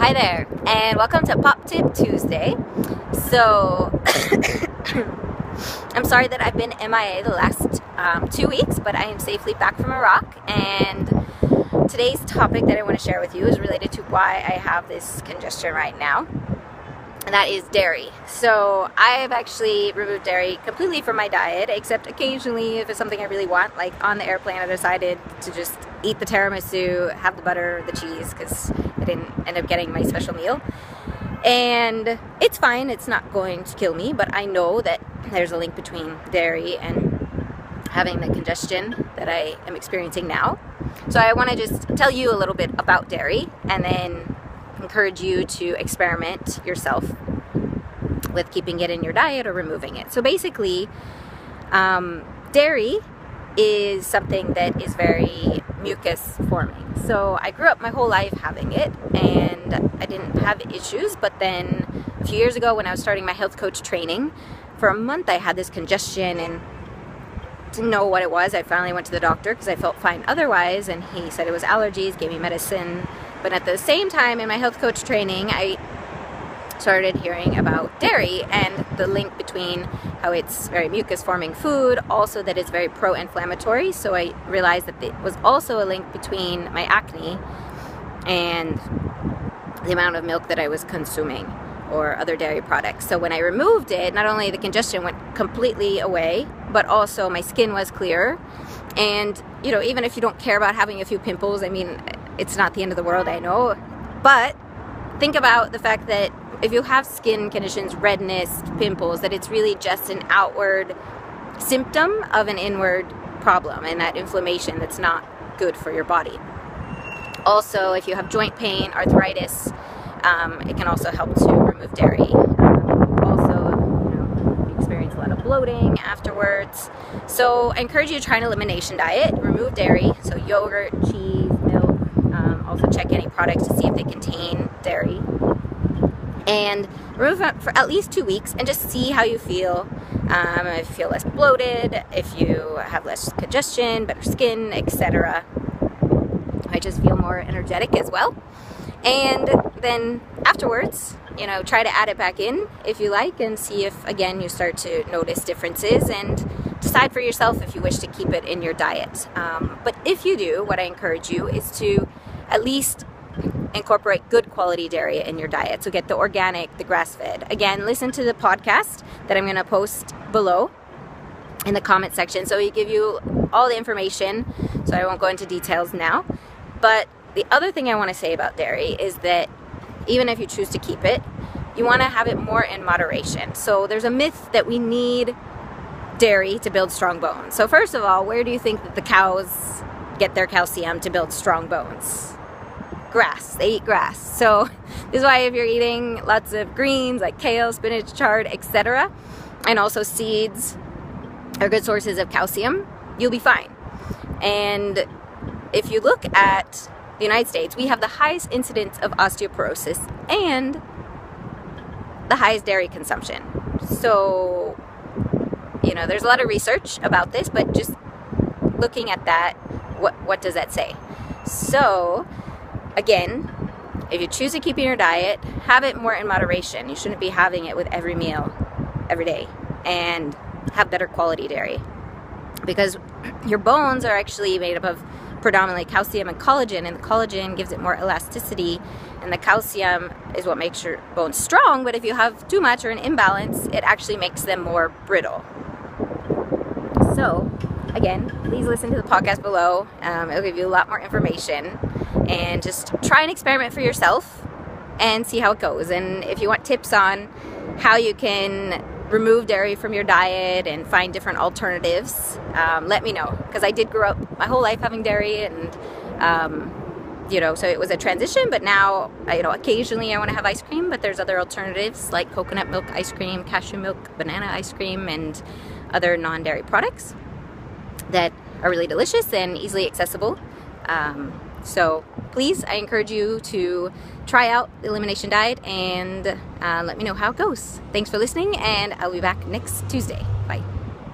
Hi there, and welcome to Popp Tipp Tuesday. So, I'm sorry that I've been MIA the last 2 weeks, but I am safely back from Iraq, and today's topic that I want to share with you is related to why I have this congestion right now, and that is dairy. So, I've actually removed dairy completely from my diet, except occasionally if it's something I really want, like on the airplane I decided to just eat the tiramisu, have the butter, the cheese, because I didn't end up getting my special meal. And it's fine, it's not going to kill me, but I know that there's a link between dairy and having the congestion that I am experiencing now. So I want to just tell you a little bit about dairy and then encourage you to experiment yourself with keeping it in your diet or removing it. So basically, dairy is something that is very mucus forming. So I grew up my whole life having it and I didn't have issues, but then a few years ago when I was starting my health coach training, for a month I had this congestion and didn't know what it was. I finally went to the doctor because I felt fine otherwise, and he said it was allergies, gave me medicine. But at the same time in my health coach training, I started hearing about dairy and the link between how it's very mucus forming food, also that it's very pro-inflammatory. So I realized that it was also a link between my acne and the amount of milk that I was consuming or other dairy products. So when I removed it, not only the congestion went completely away, but also my skin was clearer. And you know, even if you don't care about having a few pimples, I mean, it's not the end of the world, I know, but think about the fact that if you have skin conditions, redness, pimples, that it's really just an outward symptom of an inward problem and that inflammation that's not good for your body. Also, if you have joint pain, arthritis, it can also help to remove dairy. Also, you experience a lot of bloating afterwards. So I encourage you to try an elimination diet, remove dairy, so yogurt, cheese, milk. Also check any products to see if they contain dairy. And remove it for at least 2 weeks and just see how you feel. If you feel less bloated, if you have less congestion, better skin, etc. I just feel more energetic as well. And then afterwards, try to add it back in if you like and see if, again, you start to notice differences and decide for yourself if you wish to keep it in your diet. But if you do, what I encourage you is to at least incorporate good quality dairy in your diet. So get the organic, the grass-fed. Again, listen to the podcast that I'm going to post below in the comment section. So we give you all the information. So I won't go into details now. But the other thing I want to say about dairy is that even if you choose to keep it, you want to have it more in moderation. So there's a myth that we need dairy to build strong bones. So first of all, where do you think that the cows get their calcium to build strong bones? Grass. They eat grass. So this is why if you're eating lots of greens like kale, spinach, chard, etc., and also seeds are good sources of calcium, you'll be fine. And if you look at the United States, we have the highest incidence of osteoporosis and the highest dairy consumption. So, there's a lot of research about this, but just looking at that, what does that say? So, again, if you choose to keep it in your diet, have it more in moderation. You shouldn't be having it with every meal, every day, and have better quality dairy. Because your bones are actually made up of predominantly calcium and collagen, and the collagen gives it more elasticity, and the calcium is what makes your bones strong. But if you have too much or an imbalance, it actually makes them more brittle. So, again, please listen to the podcast below. It'll give you a lot more information. And just try and experiment for yourself and see how it goes. And if you want tips on how you can remove dairy from your diet and find different alternatives, let me know. Because I did grow up my whole life having dairy, and so it was a transition. But now, occasionally I want to have ice cream, but there's other alternatives like coconut milk ice cream, cashew milk, banana ice cream, and other non-dairy products that are really delicious and easily accessible. So please, I encourage you to try out the elimination diet and let me know how it goes. Thanks for listening, and I'll be back next Tuesday.